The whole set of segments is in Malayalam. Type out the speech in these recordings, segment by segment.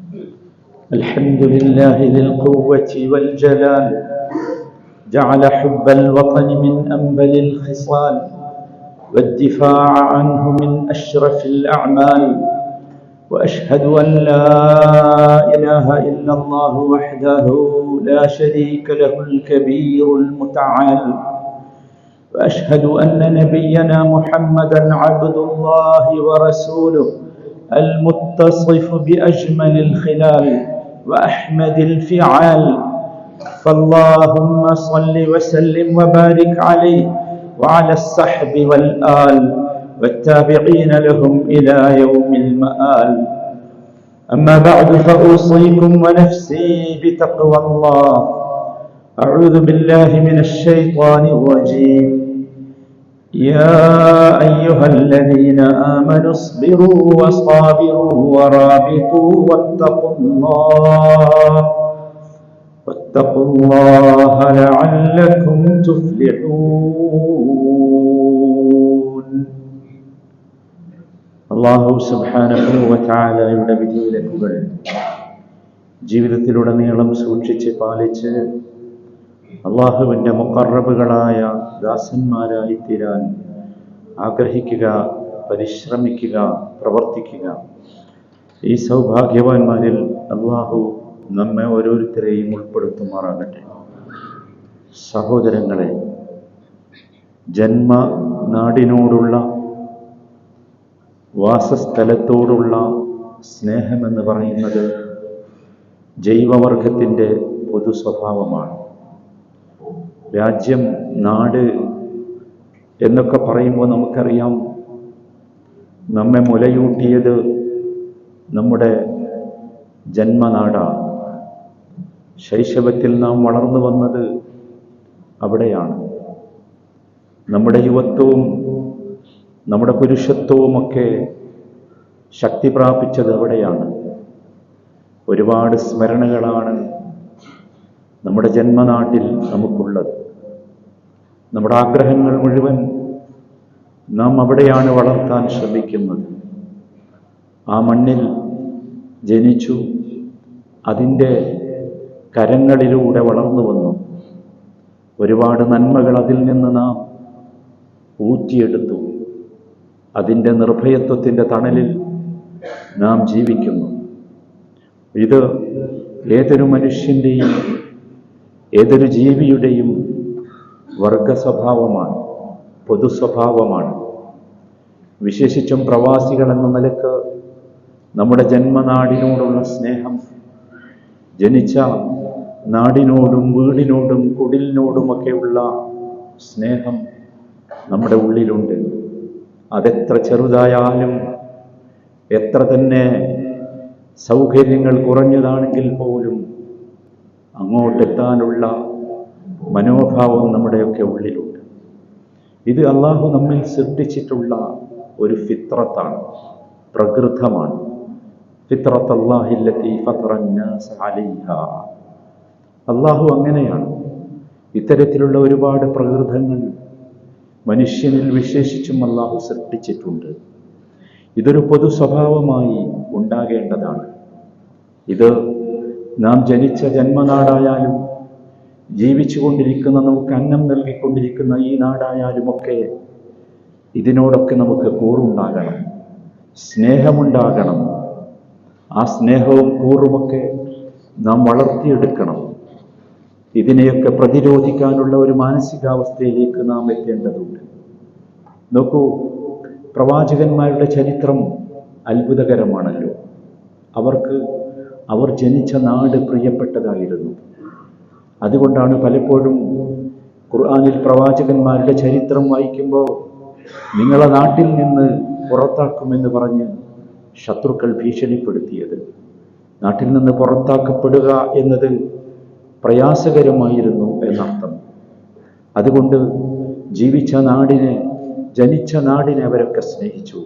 الحمد لله ذي القوة والجلال، جعل حب الوطن من أنبل الخصال، والدفاع عنه من أشرف الأعمال. وأشهد أن لا إله إلا الله وحده لا شريك له الكبير المتعال. وأشهد أن نبينا محمدًا عبد الله ورسوله المتصف بأجمل الخلال وأحمد الفعال. فاللهم صل وسلم وبارك عليه وعلى الصحب والآل والتابعين لهم إلى يوم المآل. أما بعد، فأوصيكم ونفسي بتقوى الله. أعوذ بالله من الشيطان الرجيم. يا أيها الذين آمنوا اصبروا وصابروا ورابطوا واتقوا الله لعلكم تفلحون. അല്ലാഹു സുബ്ഹാനഹു വ തആലയുടെ വിധിവിലക്കുകൾ ജീവിതത്തിലുടനീളം സൂക്ഷിച്ച് പാലിച്ച് അള്ളാഹുവിൻ്റെ മുഖറബുകളായ ദാസന്മാരായി തീരാൻ ആഗ്രഹിക്കുക, പരിശ്രമിക്കുക, പ്രവർത്തിക്കുക. ഈ സൗഭാഗ്യവാന്മാരിൽ അള്ളാഹു നമ്മെ ഓരോരുത്തരെയും ഉൾപ്പെടുത്തുമാറാകട്ടെ. സഹോദരങ്ങളെ, ജന്മനാടിനോടുള്ള, വാസസ്ഥലത്തോടുള്ള സ്നേഹമെന്ന് പറയുന്നത് ജൈവവർഗത്തിൻ്റെ പൊതു സ്വഭാവമാണ്. രാജ്യം, നാട് എന്നൊക്കെ പറയുമ്പോൾ നമുക്കറിയാം, നമ്മെ മുലയൂട്ടിയത് നമ്മുടെ ജന്മനാടാണ്. ശൈശവത്തിൽ നാം വളർന്നു വന്നത് അവിടെയാണ്. നമ്മുടെ യുവത്വവും നമ്മുടെ പുരുഷത്വവുമൊക്കെ ശക്തി പ്രാപിച്ചത് അവിടെയാണ്. ഒരുപാട് സ്മരണകളാണ് നമ്മുടെ ജന്മനാട്ടിൽ നമുക്കുള്ളത്. നമ്മുടെ ആഗ്രഹങ്ങൾ മുഴുവൻ നാം അവിടെയാണ് വളർത്താൻ ശ്രമിക്കുന്നത്. ആ മണ്ണിൽ ജനിച്ചു, അതിൻ്റെ കരങ്ങളിലൂടെ വളർന്നു വന്നു. ഒരുപാട് നന്മകൾ അതിൽ നിന്ന് നാം ഊറ്റിയെടുത്തു. അതിൻ്റെ നിർഭയത്വത്തിൻ്റെ തണലിൽ നാം ജീവിക്കുന്നു. ഇത് ഏതൊരു മനുഷ്യൻ്റെയും ഏതൊരു ജീവിയുടെയും വർഗസ്വഭാവമാണ്, പൊതു സ്വഭാവമാണ്. വിശേഷിച്ചും പ്രവാസികൾ എന്ന നിലക്ക് നമ്മുടെ ജന്മനാടിനോടുള്ള സ്നേഹം, ജനിച്ച നാടിനോടും വീടിനോടും കുടിലിനോടുമൊക്കെയുള്ള സ്നേഹം നമ്മുടെ ഉള്ളിലുണ്ട്. അതെത്ര ചെറുതായാലും, എത്ര തന്നെ സൗകര്യങ്ങൾ കുറഞ്ഞതാണെങ്കിൽ പോലും അങ്ങോട്ടെത്താനുള്ള മനോഭാവം നമ്മുടെയൊക്കെ ഉള്ളിലുണ്ട്. ഇത് അള്ളാഹു നമ്മിൽ സൃഷ്ടിച്ചിട്ടുള്ള ഒരു ഫിത്രത്താണ്, പ്രകൃതമാണ്. ഫിത്രത്തല്ലാഹില്ലത്തി ഫത്തറന്നാസ അലൈഹാ. അള്ളാഹു അങ്ങനെയാണ്. ഇത്തരത്തിലുള്ള ഒരുപാട് പ്രകൃതങ്ങൾ മനുഷ്യനിൽ വിശേഷിച്ചും അള്ളാഹു സൃഷ്ടിച്ചിട്ടുണ്ട്. ഇതൊരു പൊതു സ്വഭാവമായി ഉണ്ടാകേണ്ടതാണ്. ഇത് നാം ജനിച്ച ജന്മനാടായാലും, ജീവിച്ചുകൊണ്ടിരിക്കുന്ന, നമുക്ക് അന്നം നൽകിക്കൊണ്ടിരിക്കുന്ന ഈ നാടായാലുമൊക്കെ ഇതിനോടൊക്കെ നമുക്ക് കൂറുണ്ടാകണം, സ്നേഹമുണ്ടാകണം. ആ സ്നേഹവും കൂറുമൊക്കെ നാം വളർത്തിയെടുക്കണം. ഇതിനെയൊക്കെ പ്രതിരോധിക്കാനുള്ള ഒരു മാനസികാവസ്ഥയിലേക്ക് നാം എത്തേണ്ടതുണ്ട്. നോക്കൂ, പ്രവാചകന്മാരുടെ ചരിത്രം അത്ഭുതകരമാണല്ലോ. അവർ ജനിച്ച നാട് പ്രിയപ്പെട്ടതായിരുന്നു. അതുകൊണ്ടാണ് പലപ്പോഴും ഖുർആനിൽ പ്രവാചകന്മാരുടെ ചരിത്രം വായിക്കുമ്പോൾ നിങ്ങളെ നാട്ടിൽ നിന്ന് പുറത്താക്കുമെന്ന് പറഞ്ഞ് ശത്രുക്കൾ ഭീഷണിപ്പെടുത്തിയത്. നാട്ടിൽ നിന്ന് പുറത്താക്കപ്പെടുക എന്നത് പ്രയാസകരമായിരുന്നു എന്നർത്ഥം. അതുകൊണ്ട് ജീവിച്ച നാടിനെ, ജനിച്ച നാടിനെ അവരൊക്കെ സ്നേഹിച്ചു.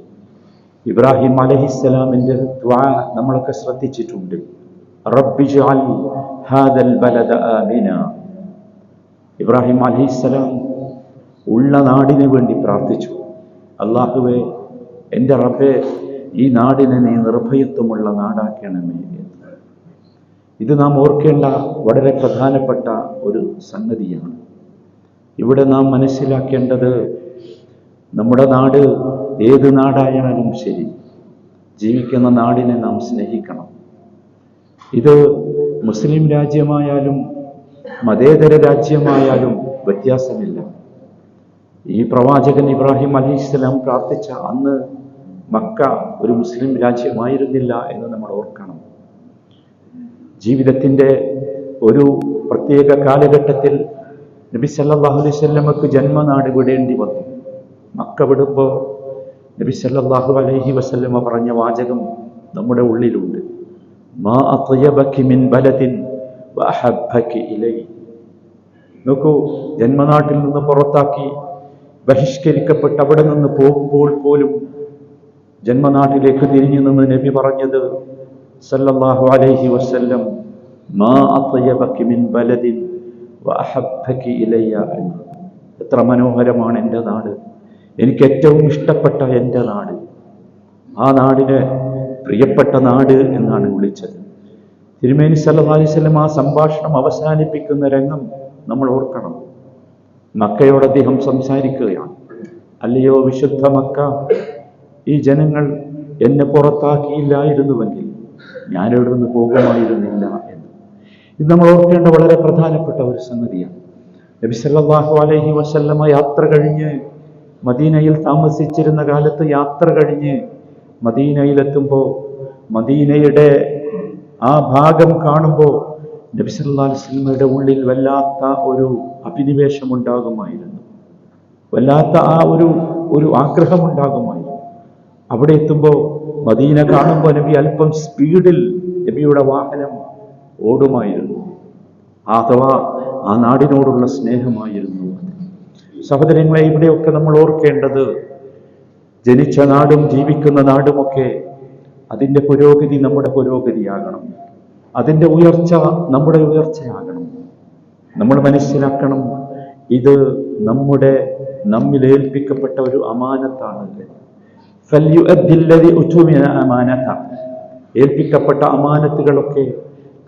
ഇബ്രാഹിം അലൈഹിസ്സലാമിൻ്റെ ദുആ നമ്മളൊക്കെ ശ്രദ്ധിച്ചിട്ടുണ്ട്. റബ്ബി ജഅൽ ഹാദൽ ബലദ ആമിന. ഇബ്രാഹിം അലൈഹിസ്സലാം ഉള്ള നാടിന് വേണ്ടി പ്രാർത്ഥിച്ചു. അല്ലാഹുവേ, എൻ്റെ റബ്ബേ, ഈ നാടിനെ നീ നിർഭയത്വമുള്ള നാടാക്കണമേ. ഇത് നാം ഓർക്കേണ്ട വളരെ പ്രധാനപ്പെട്ട ഒരു സംഗതിയാണ്. ഇവിടെ നാം മനസ്സിലാക്കേണ്ടത്, നമ്മുടെ നാട് ഏത് നാടായാലും ശരി, ജീവിക്കുന്ന നാടിനെ നാം സ്നേഹിക്കണം. ഇത് മുസ്ലിം രാജ്യമായാലും മതേതര രാജ്യമായാലും വ്യത്യാസമില്ല. ഈ പ്രവാചകൻ ഇബ്രാഹിം അലൈഹിസ്സലാം പ്രാർത്ഥിച്ച അന്ന് മക്ക ഒരു മുസ്ലിം രാജ്യമായിരുന്നില്ല എന്ന് നമ്മൾ ഓർക്കണം. ജീവിതത്തിൻ്റെ ഒരു പ്രത്യേക കാലഘട്ടത്തിൽ നബി സല്ലല്ലാഹു അലൈഹി വസല്ലമക്ക് ജന്മനാട് വിടേണ്ടി വന്നു. മക്ക വിടുമ്പോൾ നബി സല്ലല്ലാഹു അലൈഹി വസല്ലമ പറഞ്ഞ വാചകം നമ്മുടെ ഉള്ളിലുണ്ട്. മാ അത്യബകി മിൻ ബലദിൻ വഅഹബ്ബകി ഇലൈ. നോക്കൂ, ജന്മനാട്ടിൽ നിന്ന് പുറത്താക്കി ബഹിഷ്കരിക്കപ്പെട്ട് അവിടെ നിന്ന് പോകുമ്പോൾ പോലും ജന്മനാട്ടിലേക്ക് തിരിഞ്ഞു നിന്ന് നബി പറഞ്ഞത് സല്ലല്ലാഹു അലൈഹി വസല്ലം, മാ അത്യബകി മിൻ ബലദിൻ വഅഹബ്ബകി ഇലയ്യ. എത്ര മനോഹരമാണ് എൻ്റെ നാട്, എനിക്ക് ഏറ്റവും ഇഷ്ടപ്പെട്ട എൻ്റെ നാട്. ആ നാടിനെ പ്രിയപ്പെട്ട നാട് എന്നാണ് വിളിച്ചത്. തിരുമേനി സല്ലല്ലാഹു അലൈഹി വസല്ലം ആ സംഭാഷണം അവസാനിപ്പിക്കുന്ന രംഗം നമ്മൾ ഓർക്കണം. മക്കയോട് അദ്ദേഹം സംസാരിക്കുകയാണ്. അല്ലയോ വിശുദ്ധ മക്ക, ഈ ജനങ്ങൾ എന്നെ പുറത്താക്കിയില്ലായിരുന്നുവെങ്കിൽ ഞാനിവിടെ നിന്ന് പോകുമായിരുന്നില്ല എന്ന്. ഇത് നമ്മൾ ഓർക്കേണ്ട വളരെ പ്രധാനപ്പെട്ട ഒരു സംഗതിയാണ്. നബി സല്ലല്ലാഹു അലൈഹി വസല്ലമ യാത്ര കഴിഞ്ഞ് മദീനയിൽ താമസിച്ചിരുന്ന കാലത്ത് യാത്ര കഴിഞ്ഞ് മദീനയിലെത്തുമ്പോൾ മദീനയുടെ ആ ഭാഗം കാണുമ്പോൾ നബി സല്ലല്ലാഹു അലൈഹി വസല്ലമയുടെ ഉള്ളിൽ വല്ലാത്ത ഒരു അഭിനിവേശമുണ്ടാകുമായിരുന്നു, വല്ലാത്ത ആ ഒരു ആഗ്രഹമുണ്ടാകുമായിരുന്നു. അവിടെ എത്തുമ്പോൾ മദീന കാണുമ്പോൾ നബി അല്പം സ്പീഡിൽ നബിയുടെ വാഹനം ഓടുമായിരുന്നു. അഥവാ ആ നാടിനോടുള്ള സ്നേഹമായിരുന്നു. സഹോദരങ്ങളെ, ഇവിടെയൊക്കെ നമ്മൾ ഓർക്കേണ്ടത്, ജനിച്ച നാടും ജീവിക്കുന്ന നാടുമൊക്കെ അതിൻ്റെ പുരോഗതി നമ്മുടെ പുരോഗതിയാകണം, അതിൻ്റെ ഉയർച്ച നമ്മുടെ ഉയർച്ചയാകണം. നമ്മൾ മനസ്സിലാക്കണം, ഇത് നമ്മിൽ ഏൽപ്പിക്കപ്പെട്ട ഒരു അമാനത്താണ്. ഏൽപ്പിക്കപ്പെട്ട അമാനത്തുകളൊക്കെ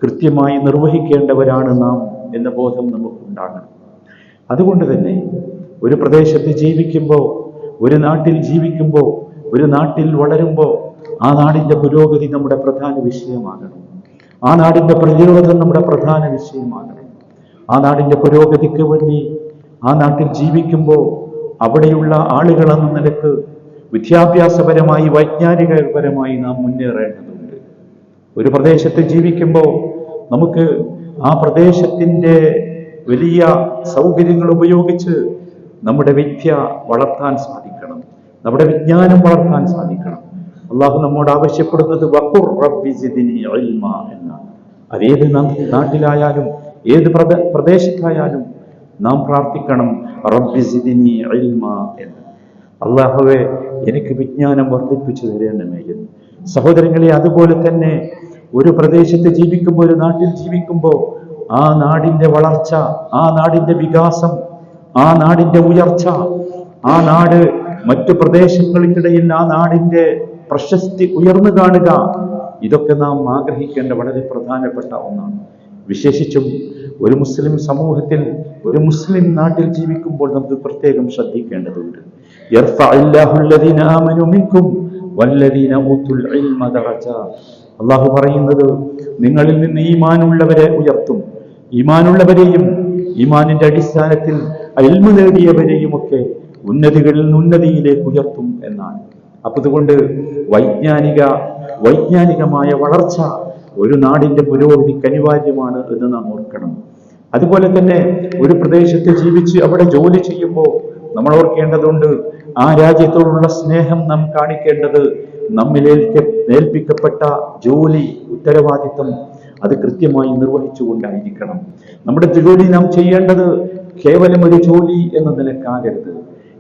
കൃത്യമായി നിർവഹിക്കേണ്ടവരാണ് നാം എന്ന ബോധം നമുക്കുണ്ടാകണം. അതുകൊണ്ട് തന്നെ ഒരു പ്രദേശത്ത് ജീവിക്കുമ്പോൾ, ഒരു നാട്ടിൽ ജീവിക്കുമ്പോൾ, ഒരു നാട്ടിൽ വളരുമ്പോൾ ആ നാടിൻ്റെ പുരോഗതി നമ്മുടെ പ്രധാന വിഷയമാകണം. ആ നാടിൻ്റെ പ്രതിരോധം നമ്മുടെ പ്രധാന വിഷയമാകണം. ആ നാടിൻ്റെ പുരോഗതിക്ക് വേണ്ടി ആ നാട്ടിൽ ജീവിക്കുമ്പോൾ അവിടെയുള്ള ആളുകളെന്ന നിലക്ക് വിദ്യാഭ്യാസപരമായി വൈജ്ഞാനികപരമായി നാം മുന്നേറേണ്ടതുണ്ട്. ഒരു പ്രദേശത്ത് ജീവിക്കുമ്പോൾ നമുക്ക് ആ പ്രദേശത്തിൻ്റെ വലിയ സൗകര്യങ്ങൾ ഉപയോഗിച്ച് നമ്മുടെ വിദ്യ വളർത്താൻ സാധിക്കണം, നമ്മുടെ വിജ്ഞാനം വളർത്താൻ സാധിക്കണം. അള്ളാഹു നമ്മോട് ആവശ്യപ്പെടുന്നത് വഖുർ റബ്ബി സിദ്നി ഇൽമ എന്നാണ്. അതേത് നാട്ടിലായാലും ഏത് പ്രദേശത്തായാലും നാം പ്രാർത്ഥിക്കണം, റബ്ബി സിദ്നി ഇൽമ എന്ന്. അള്ളാഹുവേ, എനിക്ക് വിജ്ഞാനം വർദ്ധിപ്പിച്ചു തരണമേ എന്ന്. സഹോദരങ്ങളെ, അതുപോലെ തന്നെ ഒരു പ്രദേശത്ത് ജീവിക്കുമ്പോൾ, ഒരു നാട്ടിൽ ജീവിക്കുമ്പോൾ ആ നാടിൻ്റെ വളർച്ച, ആ നാടിൻ്റെ വികാസം, ആ നാടിൻ്റെ ഉയർച്ച, ആ നാട് മറ്റു പ്രദേശങ്ങൾക്കിടയിൽ ആ നാടിൻ്റെ പ്രശസ്തി ഉയർന്നു കാണുക, ഇതൊക്കെ നാം ആഗ്രഹിക്കേണ്ട വളരെ പ്രധാനപ്പെട്ട ഒന്നാണ്. വിശേഷിച്ചും ഒരു മുസ്ലിം സമൂഹത്തിൽ, ഒരു മുസ്ലിം നാട്ടിൽ ജീവിക്കുമ്പോൾ നമുക്ക് പ്രത്യേകം ശ്രദ്ധിക്കേണ്ടതുണ്ട്. അള്ളാഹു പറയുന്നത്, നിങ്ങളിൽ നിന്ന് ഈമാനുള്ളവരെ ഉയർത്തും, ഈമാനുള്ളവരെയും ഈമാനിന്റെ അടിസ്ഥാനത്തിൽ ഇൽമു നേടിയവരെയും ഒക്കെ ഉന്നതികളിൽ നിന്ന് ഉന്നതിയിലേക്ക് ഉയർത്തും എന്നാണ്. അപ്പൊ അതുകൊണ്ട് വൈജ്ഞാനികമായ വളർച്ച ഒരു നാടിന്റെ പുരോഗതിക്ക് അനിവാര്യമാണ് എന്ന് നാം ഓർക്കണം. അതുപോലെ തന്നെ ഒരു പ്രദേശത്ത് ജീവിച്ച് അവിടെ ജോലി ചെയ്യുമ്പോൾ നമ്മൾ ഓർക്കേണ്ടതുണ്ട്, ആ രാജ്യത്തോടുള്ള സ്നേഹം നാം കാണിക്കേണ്ടത് നമ്മിൽ ഏൽപ്പിക്കപ്പെട്ട ജോലി, ഉത്തരവാദിത്തം അത് കൃത്യമായി നിർവഹിച്ചുകൊണ്ടായിരിക്കണം. നമ്മുടെ ജോലി നാം ചെയ്യേണ്ടത് കേവലം ഒരു ജോലി എന്ന നിലക്കാകരുത്.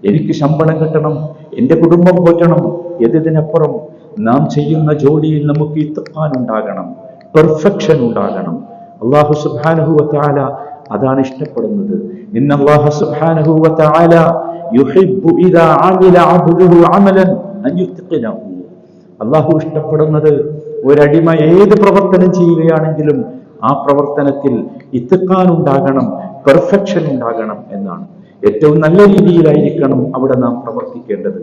എനിക്ക് ശമ്പളം കിട്ടണം, എൻ്റെ കുടുംബം പോറ്റണം എന്നതിനപ്പുറം നാം ചെയ്യുന്ന ജോലിയിൽ നമുക്ക് ഇത്ഖാൻ ഉണ്ടാകണം, പെർഫെക്ഷൻ ഉണ്ടാകണം. അല്ലാഹു സുബ്ഹാനഹു വ തആല അതാണ് ഇഷ്ടപ്പെടുന്നത്. ഇന്നല്ലാഹ സുബ്ഹാനഹു വ തആല യുഹിബ്ബു ഇദാ അമില അബ്ദുഹു അമലൻ അൻ യുത്ഖിനഹു. അല്ലാഹു ഇഷ്ടപ്പെടുന്നത് ഒരടിമ ഏത് പ്രവർത്തനം ചെയ്യുകയാണെങ്കിലും ആ പ്രവർത്തനത്തിൽ ഇത്തിഖാൻ ഉണ്ടാകണം, പെർഫെക്ഷൻ ഉണ്ടാകണം എന്നാണ്. ഏറ്റവും നല്ല രീതിയിലായിരിക്കണം അവിടെ നാം പ്രവർത്തിക്കേണ്ടത്.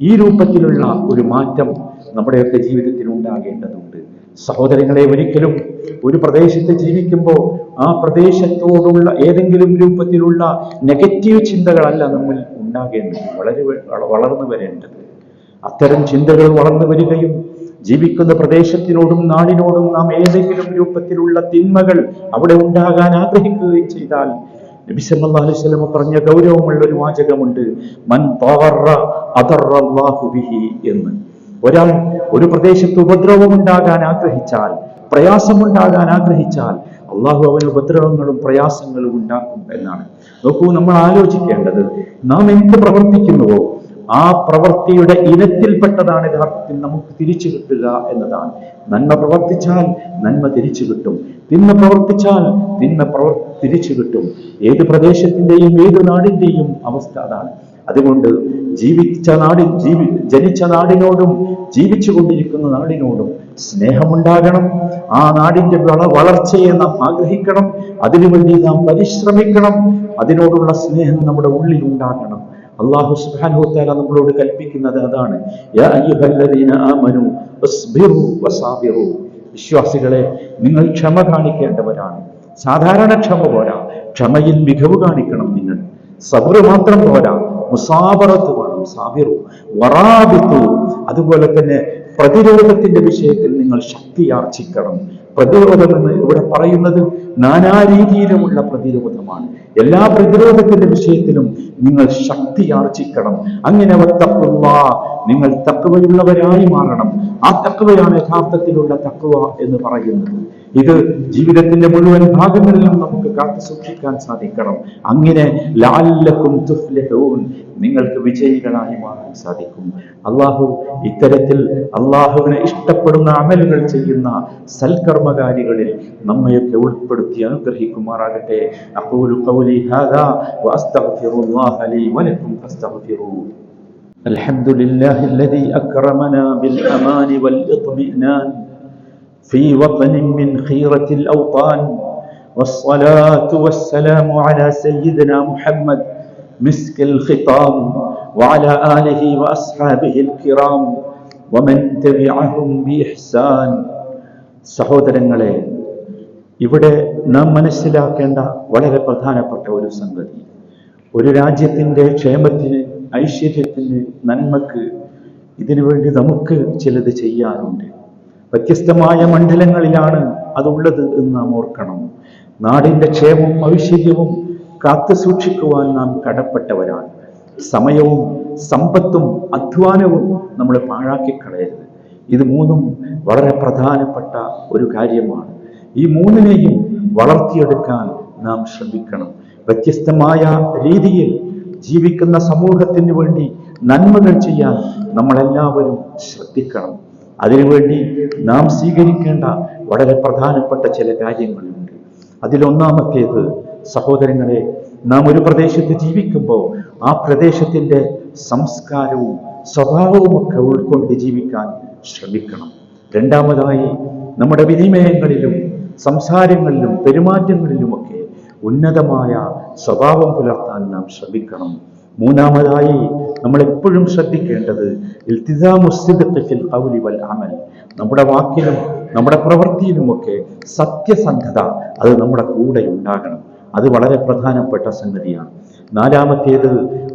ഈ രൂപത്തിലുള്ള ഒരു മാറ്റം നമ്മുടെയൊക്കെ ജീവിതത്തിൽ ഉണ്ടാകേണ്ടതുണ്ട്. സഹോദരങ്ങളെ, ഒരിക്കലും ഒരു പ്രദേശത്ത് ജീവിക്കുമ്പോൾ ആ പ്രദേശത്തോടുള്ള ഏതെങ്കിലും രൂപത്തിലുള്ള നെഗറ്റീവ് ചിന്തകളല്ല നമ്മൾ ഉണ്ടാകേണ്ടത്, വളർന്നു വരേണ്ടത്. അത്തരം ചിന്തകൾ വളർന്നു വരികയും ജീവിക്കുന്ന പ്രദേശത്തിനോടും നാടിനോടും നാം ഏതെങ്കിലും രൂപത്തിലുള്ള തിന്മകൾ അവിടെ ഉണ്ടാകാൻ ആഗ്രഹിക്കുകയും ചെയ്താൽ, നബി സല്ലല്ലാഹു അലൈഹി വസല്ലം പറഞ്ഞ ഗൗരവമുള്ള ഒരു വാചകമുണ്ട്, മൻ ضَرَّ أَضَرَّ اللَّهُ بِهِ എന്ന്. ഒരാൾ ഒരു പ്രദേശത്ത് ഉപദ്രവം ഉണ്ടാകാൻ ആഗ്രഹിച്ചാൽ, പ്രയാസമുണ്ടാകാൻ ആഗ്രഹിച്ചാൽ, അള്ളാഹു അവന് ഉപദ്രവങ്ങളും പ്രയാസങ്ങളും ഉണ്ടാക്കും എന്നാണ്. നോക്കൂ, നമ്മൾ ആലോചിക്കേണ്ടത് നാം എന്ത് പ്രവർത്തിക്കുന്നുവോ ആ പ്രവൃത്തിയുടെ ഇനത്തിൽപ്പെട്ടതാണ് യഥാർത്ഥത്തിൽ നമുക്ക് തിരിച്ചു കിട്ടുക എന്നതാണ്. നന്മ പ്രവർത്തിച്ചാൽ നന്മ തിരിച്ചു കിട്ടും, തിന്മ പ്രവർത്തിച്ചാൽ തിന്മ തിരിച്ചു കിട്ടും. ഏത് പ്രദേശത്തിന്റെയും ഏത് നാടിന്റെയും അവസ്ഥ അതാണ്. അതുകൊണ്ട് ജനിച്ച നാടിനോടും ജീവിച്ചു കൊണ്ടിരിക്കുന്ന നാടിനോടും സ്നേഹമുണ്ടാകണം. ആ നാടിന്റെ വളർച്ചയെ നാം ആഗ്രഹിക്കണം, അതിനുവേണ്ടി നാം പരിശ്രമിക്കണം. അതിനോടുള്ള സ്നേഹം നമ്മുടെ ഉള്ളിൽ ഉണ്ടാകണം. അല്ലാഹു സുബ്ഹാനഹു വ തആല നമ്മളോട് കൽപ്പിക്കുന്നത് അതാണ്. യാ അയ്യുഹല്ലദീന ആമനൂ ഇസ്ബിറൂ വസാബിറൂ. വിശ്വാസികളെ, നിങ്ങൾ ക്ഷമ കാണിക്കേണ്ടവരാണ്. സാധാരണ ക്ഷമ പോരാ, ക്ഷമയിൽ മികവ് കാണിക്കണം നിങ്ങൾ. സബ്ർ മാത്രം പോരാ, മുസാബറത്ത് വേണം. സാബിറു വറാബിത്തു. അതുപോലെ തന്നെ പ്രതിരോധത്തിന്റെ വിഷയത്തിൽ നിങ്ങൾ ശക്തിയാർജിക്കണം. പ്രതിരോധം എന്ന് ഇവിടെ പറയുന്നത് നാനാരീതിയിലുമുള്ള പ്രതിരോധമാണ്. എല്ലാ പ്രതിരോധത്തിന്റെ വിഷയത്തിലും നിങ്ങൾ ശക്തിയാർജിക്കണം. അങ്ങനെ നിങ്ങൾ തഖ്വയുള്ളവരായി മാറണം. ആ തഖ്വയാണ് യഥാർത്ഥത്തിലുള്ള തഖ്വ എന്ന് പറയുന്നത്. ഇത് ജീവിതത്തിന്റെ മുഴുവൻ ഭാഗങ്ങളിലും നമുക്ക് കാത്തു സൂക്ഷിക്കാൻ സാധിക്കണം. അങ്ങനെ ലഅല്ലക്കും തുഫ്ലിഹൂൻ, നിങ്ങൾക്ക് വിജയികളായി മാറാൻ സാധിക്കും. അള്ളാഹു ഇത്തരത്തിൽ അള്ളാഹുവിനെ ഇഷ്ടപ്പെടുന്ന അമലുകൾ ചെയ്യുന്ന സൽക്കർമ്മകാരികളിൽ നമ്മയൊക്കെ ഉൾപ്പെടുത്തി അനുഗ്രഹിക്കുമാറാകട്ടെ. അഖൂലു ഖൗലി ഹാദാ വഅസ്തഗ്ഫിറുല്ലാഹ ലീ വലക്കും ഫസ്തഗ്ഫിറൂ. അൽഹംദുലില്ലാഹില്ലദീ അക്രമനാ ബിൽ അമാനി വൽ ഇത്മിനാൻ في وطن من خيرة الأوطان والصلاة والسلام على سيدنا محمد مسك الختام وعلى آله وأصحابه الكرام ومن تبعهم بإحسان. സഹോദരങ്ങളെ, ഇവിടെ നാം മനസ്സിലാക്കേണ്ട വളരെ പ്രധാനപ്പെട്ട ഒരു സംഗതി, ഒരു രാജ്യത്തിൻ്റെ ക്ഷേമത്തിന്, ഐശ്വര്യത്തിന്, നന്മക്ക് ഇതിനുവേണ്ടി നമുക്ക് ചിലത് ചെയ്യാനുണ്ട്. വ്യത്യസ്തമായ മണ്ഡലങ്ങളിലാണ് അതുള്ളത് എന്ന് നാം ഓർക്കണം. നാടിന്റെ ക്ഷേമവും ഐശ്വര്യവും കാത്തു സൂക്ഷിക്കുവാൻ നാം കടപ്പെട്ടവരാണ്. സമയവും സമ്പത്തും അധ്വാനവും നമ്മൾ പാഴാക്കിക്കളയരുത്. ഇത് മൂന്നും വളരെ പ്രധാനപ്പെട്ട ഒരു കാര്യമാണ്. ഈ മൂന്നിനെയും വളർത്തിയെടുക്കാൻ നാം ശ്രമിക്കണം. വ്യത്യസ്തമായ രീതിയിൽ ജീവിക്കുന്ന സമൂഹത്തിന് വേണ്ടി നന്മകൾ ചെയ്യാൻ നമ്മളെല്ലാവരും ശ്രദ്ധിക്കണം. അതിനുവേണ്ടി നാം സ്വീകരിക്കേണ്ട വളരെ പ്രധാനപ്പെട്ട ചില കാര്യങ്ങളുണ്ട്. അതിലൊന്നാമത്തേത്, സഹോദരങ്ങളെ, നാം ഒരു പ്രദേശത്ത് ജീവിക്കുമ്പോൾ ആ പ്രദേശത്തിൻ്റെ സംസ്കാരവും സ്വഭാവവും ഒക്കെ ഉൾക്കൊണ്ട് ജീവിക്കാൻ ശ്രമിക്കണം. രണ്ടാമതായി, നമ്മുടെ വിനിമയങ്ങളിലും സംസാരങ്ങളിലും പെരുമാറ്റങ്ങളിലുമൊക്കെ ഉന്നതമായ സ്വഭാവം പുലർത്താൻ നാം ശ്രമിക്കണം. മൂന്നാമതായി, നമ്മൾ എപ്പോഴും ശ്രദ്ധിക്കേണ്ടത് ഇൽത്തിസാമു സിദ്ഖി ഫിൽ ഖൗലി വൽ അമൽ. നമ്മുടെ വാക്കിലും നമ്മുടെ പ്രവൃത്തിയിലുമൊക്കെ സത്യസന്ധത അത് നമ്മുടെ കൂടെ ഉണ്ടാകണം. അത് വളരെ പ്രധാനപ്പെട്ട സംഗതിയാണ്. നാലാമത്തേത്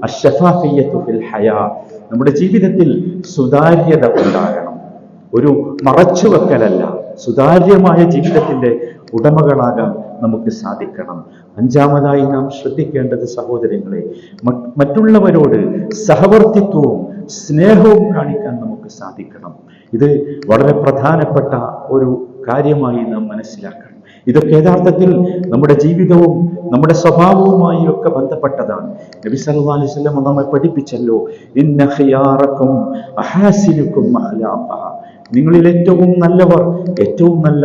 അശ്ശഫാഫിയ്യത്തു ഫിൽ ഹയാ. നമ്മുടെ ജീവിതത്തിൽ സുതാര്യത ഉണ്ടാകണം. ഒരു മറച്ചുവെക്കലല്ല, സുതാര്യമായ ജീവിതത്തിന്റെ ഉടമകളാകാൻ നമുക്ക് സാധിക്കണം. അഞ്ചാമതായി നാം ശ്രദ്ധിക്കേണ്ടത്, സഹോദരങ്ങളെ, മറ്റുള്ളവരോട് സഹവർത്തിത്വവും സ്നേഹവും കാണിക്കാൻ നമുക്ക് സാധിക്കണം. ഇത് വളരെ പ്രധാനപ്പെട്ട ഒരു കാര്യമായി നാം മനസ്സിലാക്കണം. ഇതൊക്കെ യഥാർത്ഥത്തിൽ നമ്മുടെ ജീവിതവും നമ്മുടെ സ്വഭാവവുമായി ഒക്കെ ബന്ധപ്പെട്ടതാണ്. നബി സല്ലല്ലാഹു അലൈഹി വസല്ലം നമ്മെ പഠിപ്പിച്ചല്ലോ, ഇന്ന ഖിയാറക്കും അഹാസിനുക്കും അഖ്ലാഖ. നിങ്ങളിൽ ഏറ്റവും നല്ലവർ ഏറ്റവും നല്ല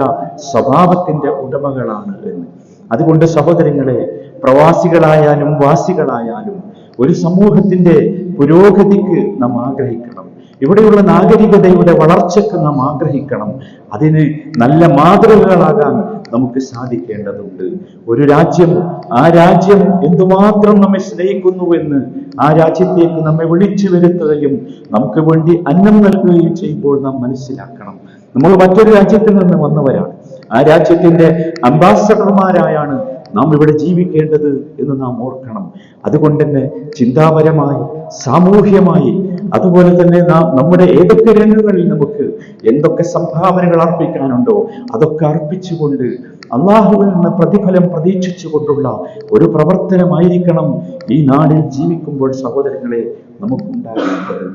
സ്വഭാവത്തിന്റെ ഉടമകളാണ് എന്ന്. അതുകൊണ്ട് സഹോദരങ്ങളെ, പ്രവാസികളായാലും വാസികളായാലും ഒരു സമൂഹത്തിന്റെ പുരോഗതിക്ക് നാം ആഗ്രഹിക്കണം. ഇവിടെയുള്ള നാഗരികതയുടെ വളർച്ചയ്ക്ക് നാം ആഗ്രഹിക്കണം. അതിന് നല്ല മാതൃകകളാകാൻ നമുക്ക് സാധിക്കേണ്ടതുണ്ട്. ഒരു രാജ്യം, ആ രാജ്യം എന്തുമാത്രം നമ്മെ സ്നേഹിക്കുന്നുവെന്ന് ആ രാജ്യത്തേക്ക് നമ്മെ വിളിച്ചു വരുത്തുകയും നമുക്ക് വേണ്ടി അന്നം നൽകുകയും ചെയ്യുമ്പോൾ നാം മനസ്സിലാക്കണം, നമ്മൾ മറ്റൊരു രാജ്യത്തിൽ നിന്ന് വന്നവരാണ്. ആ രാജ്യത്തിന്റെ അംബാസഡർമാരായാണ് നാം ഇവിടെ ജീവിക്കേണ്ടത് എന്ന് നാം ഓർക്കണം. അതുകൊണ്ട് തന്നെ ചിന്താപരമായി, സാമൂഹ്യമായി, അതുപോലെ തന്നെ നമ്മുടെ ഏതൊക്കെ രംഗങ്ങളിൽ നമുക്ക് എന്തൊക്കെ സംഭാവനകൾ അർപ്പിക്കാനുണ്ടോ അതൊക്കെ അർപ്പിച്ചുകൊണ്ട് അള്ളാഹുവിൽ നിന്ന് പ്രതിഫലം പ്രതീക്ഷിച്ചുകൊണ്ടുള്ള ഒരു പ്രവർത്തനമായിരിക്കണം ഈ നാടിൽ ജീവിക്കുമ്പോൾ സഹോദരങ്ങളെ നമുക്കുണ്ടാകേണ്ടത്.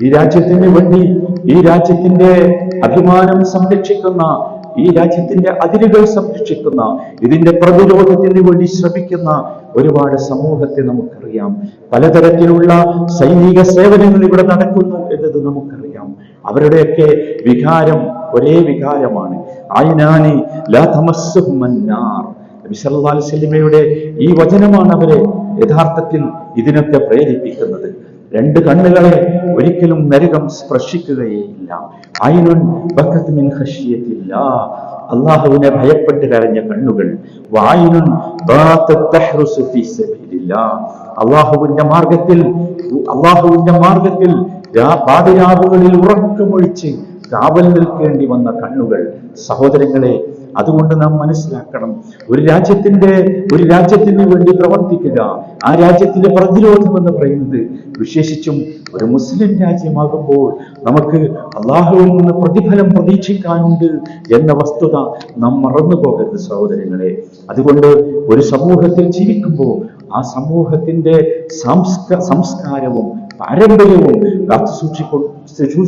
ഈ രാജ്യത്തിന് വേണ്ടി, ഈ രാജ്യത്തിന്റെ അഭിമാനം സംരക്ഷിക്കുന്ന, ഈ രാജ്യത്തിന്റെ അതിരുകൾ സംരക്ഷിക്കുന്ന, ഇതിന്റെ പ്രതിരോധത്തിന് വേണ്ടി ശ്രമിക്കുന്ന ഒരുപാട് സമൂഹത്തെ നമുക്കറിയാം. പലതരത്തിലുള്ള സൈനിക സേവനങ്ങൾ ഇവിടെ നടക്കുന്നു എന്നത് നമുക്കറിയാം. അവരുടെയൊക്കെ വികാരം ഒരേ വികാരമാണ്. ആയിനാനി ലാ തമസ്സുഹുമന്നാർ. നബി സല്ലല്ലാഹു അലൈഹി വസല്ലമയുടെ ഈ വചനമാണ് അവരെ യഥാർത്ഥത്തിൽ ഇതിനൊക്കെ പ്രേരിപ്പിക്കുന്നത്. രണ്ട് കണ്ണുകളെ ഒരിക്കലും നരകം സ്പർശിക്കുകയില്ല. ഐനുൻ ബക്കത് മിൻ ഖശിയത്തില്ലാഹ്, അല്ലാഹുവിനെ ഭയപ്പെട്ട് കരഞ്ഞ കണ്ണുകൾ. വഐനുൻ ബാതത് തഹ്റുസു ഫീ സബീലില്ലാഹ്, അല്ലാഹുവിന്റെ മാർഗത്തിൽ പാതിരാവുകളിൽ ഉറക്കമൊഴിച്ച് കാവൽ നിൽക്കേണ്ടി വന്ന കണ്ണുകൾ. സഹോദരങ്ങളെ, അതുകൊണ്ട് നാം മനസ്സിലാക്കണം, ഒരു രാജ്യത്തിന് വേണ്ടി പ്രവർത്തിക്കുക, ആ രാജ്യത്തിന്റെ പ്രതിരോധം എന്ന് പറയുന്നത് വിശേഷിച്ചും ഒരു മുസ്ലിം രാജ്യമാകുമ്പോൾ നമുക്ക് അള്ളാഹുവിൽ നിന്ന് പ്രതിഫലം പ്രതീക്ഷിക്കാനുണ്ട് എന്ന വസ്തുത നാം മറന്നു പോകരുത് സഹോദരങ്ങളെ. അതുകൊണ്ട് ഒരു സമൂഹത്തിൽ ജീവിക്കുമ്പോൾ ആ സമൂഹത്തിന്റെ സംസ്കാരവും പാരമ്പര്യവും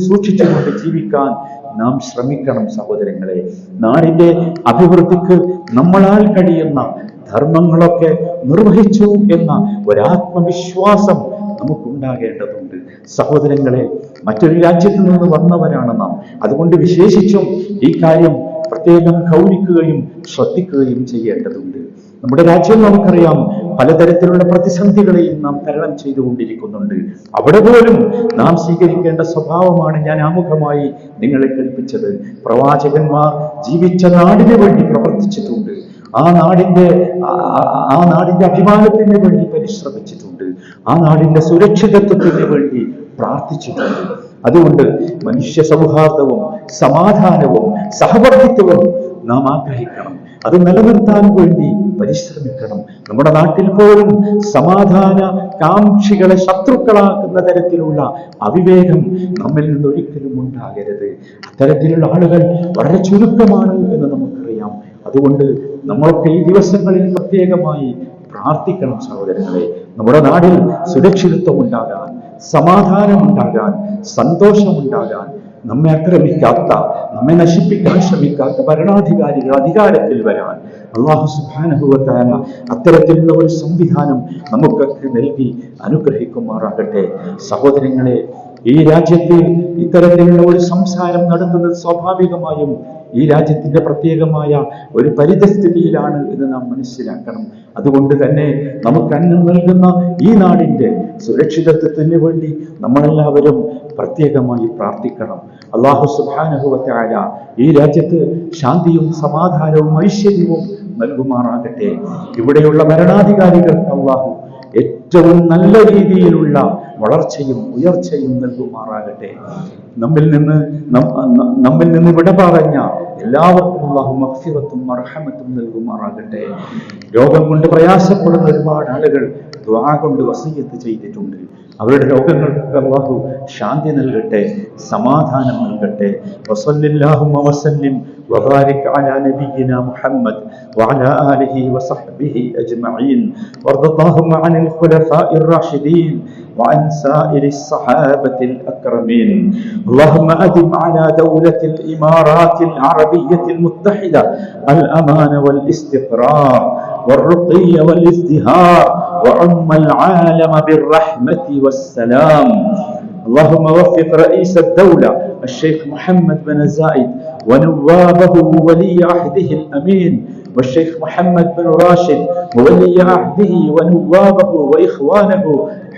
സൂക്ഷിച്ചുകൊണ്ട് ജീവിക്കാൻ നാം ശ്രമിക്കണം സഹോദരങ്ങളെ. നാടിന്റെ അഭിവൃദ്ധിക്ക് നമ്മളാൽ കഴിയുന്ന ധർമ്മങ്ങളൊക്കെ നിർവഹിച്ചു എന്ന ഒരാത്മവിശ്വാസം നമുക്കുണ്ടാകേണ്ടതുണ്ട് സഹോദരങ്ങളെ. മറ്റൊരു രാജ്യത്ത് നിന്ന് വന്നവരാണ് നാം. അതുകൊണ്ട് വിശേഷിച്ചും ഈ കാര്യം പ്രത്യേകം ഗൗനിക്കുകയും ശ്രദ്ധിക്കുകയും ചെയ്യേണ്ടതുണ്ട്. നമ്മുടെ രാജ്യം നമുക്കറിയാം, പലതരത്തിലുള്ള പ്രതിസന്ധികളെയും നാം തരണം ചെയ്തുകൊണ്ടിരിക്കുന്നുണ്ട്. അവിടെ പോലും നാം സ്വീകരിക്കേണ്ട സ്വഭാവമാണ് ഞാൻ ആമുഖമായി നിങ്ങളെ കൽപ്പിച്ചത്. പ്രവാചകന്മാർ ജീവിച്ച നാടിന് വേണ്ടി പ്രവർത്തിച്ചിട്ടുണ്ട്. ആ നാടിന്റെ അഭിമാനത്തിന് വേണ്ടി പരിശ്രമിച്ചിട്ടുണ്ട്. ആ നാടിന്റെ സുരക്ഷിതത്വത്തിന് വേണ്ടി പ്രാർത്ഥിച്ചിട്ടുണ്ട്. അതുകൊണ്ട് മനുഷ്യ സൗഹാർദ്ദവും സമാധാനവും സഹവർത്തിത്വവും നാം ആഗ്രഹിക്കണം. അത് നിലനിർത്താൻ വേണ്ടി പരിശ്രമിക്കണം. നമ്മുടെ നാട്ടിൽ പോലും സമാധാന കാംക്ഷികളെ ശത്രുക്കളാക്കുന്ന തരത്തിലുള്ള അവിവേകം നമ്മിൽ നിന്ന് ഒരിക്കലും ഉണ്ടാകരുത്. അത്തരത്തിലുള്ള ആളുകൾ വളരെ ചുരുക്കമാണ് എന്ന് നമുക്കറിയാം. അതുകൊണ്ട് നമ്മളൊക്കെ ഈ ദിവസങ്ങളിൽ പ്രത്യേകമായി പ്രാർത്ഥിക്കണം സഹോദരങ്ങളെ. നമ്മുടെ നാടിൽ സുരക്ഷിതത്വം ഉണ്ടാകാൻ, സമാധാനമുണ്ടാകാൻ, സന്തോഷമുണ്ടാകാൻ, നമ്മെ ആക്രമിക്കാത്ത, നമ്മെ നശിപ്പിക്കാൻ ശ്രമിക്കാത്ത ഭരണാധികാരികൾ അധികാരത്തിൽ വരാൻ അല്ലാഹു സുബ്ഹാനഹു വ തആല അത്തരത്തിലുള്ള ഒരു സംവിധാനം നമുക്കൊക്കെ നൽകി അനുഗ്രഹിക്കുമാറാകട്ടെ. സഹോദരങ്ങളെ, ഈ രാജ്യത്ത് ഇത്തരത്തിലുള്ള ഒരു സംസാരം നടത്തുന്നത് സ്വാഭാവികമായും ഈ രാജ്യത്തിന്റെ പ്രത്യേകമായ ഒരു പരിതസ്ഥിതിയിലാണ് എന്ന് നാം മനസ്സിലാക്കണം. അതുകൊണ്ട് തന്നെ നമുക്ക് അന്നം നൽകുന്ന ഈ നാടിന്റെ സുരക്ഷിതത്വത്തിന് വേണ്ടി നമ്മളെല്ലാവരും പ്രത്യേകമായി പ്രാർത്ഥിക്കണം. അല്ലാഹു സുബ്ഹാനഹു വ തആല ഈ രാജ്യത്ത് ശാന്തിയും സമാധാനവും ഐശ്വര്യവും നൽകുമാറാകട്ടെ. ഇവിടെയുള്ള ഭരണാധികാരികൾക്ക് അല്ലാഹു ഏറ്റവും നല്ല രീതിയിലുള്ള വളർച്ചയും ഉയർച്ചയും നൽകുമാറാകട്ടെ. നമ്മിൽ നിന്ന് വിട പറഞ്ഞ എല്ലാവർക്കും അല്ലാഹു മഗ്ഫിറത്തും മർഹമത്തും നൽകുമാറാകട്ടെ. രോഗം കൊണ്ട് പ്രയാസപ്പെടുന്ന ഒരുപാട് ആളുകൾ ദുആ കൊണ്ട് വസിയ്യത്ത് ചെയ്തിട്ടുണ്ട്. അവരുടെ രോഗങ്ങൾക്ക് അല്ലാഹു ശാന്തി നൽകട്ടെ, സമാധാനം നൽകട്ടെ. വസല്ലല്ലാഹു വസല്ലിം വബാരിക് അലാ നബിയിനാ മുഹമ്മദ് വഅലാ ആലിഹി വസഹ്ബിഹി അജ്മഈൻ. വറദല്ലാഹു അനിൽ ഖുലഫാഇർ റാഷിദീൻ وعن سائر الصحابة الأكرمين. اللهم أدم على دولة الإمارات العربية المتحدة الأمان والاستقرار والرقي والازدهار وعم العالم بالرحمة والسلام. اللهم وفق رئيس الدولة الشيخ محمد بن زايد ونوابه وولي عهده الأمين والشيخ محمد بن راشد وولي عهده ونوابه وإخوانه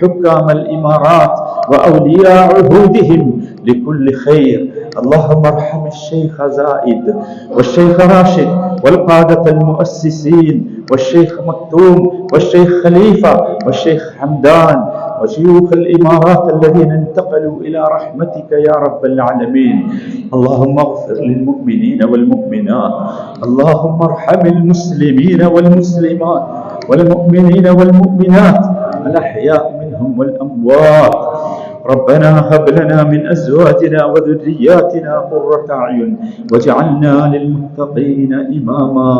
حكام الإمارات وأولياء عهودهم لكل خير. اللهم ارحم الشيخ زائد والشيخ راشد والقادة المؤسسين والشيخ مكتوم والشيخ خليفة والشيخ حمدان وشيوخ الإمارات الذين انتقلوا إلى رحمتك يا رب العالمين. اللهم اغفر للمؤمنين والمؤمنات، اللهم ارحم المسلمين والمسلمات والمؤمنين والمؤمنات الأحياء منهم والأموات. ربنا هب لنا من أزواجنا وذرياتنا قرة أعين واجعلنا للمتقين إماما.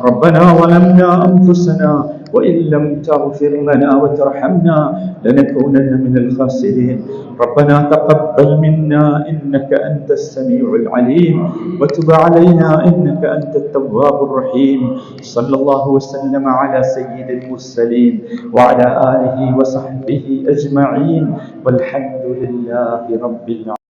ربنا ظلمنا أنفسنا وإن لم تغفر لنا وترحمنا لنكونن من الخاسرين. ربنا تقبل منا إنك أنت السميع العليم وتب علينا إنك أنت التواب الرحيم. صلى الله وسلم على سيد المرسلين وعلى آله وصحبه أجمعين والحمد لله رب العالمين.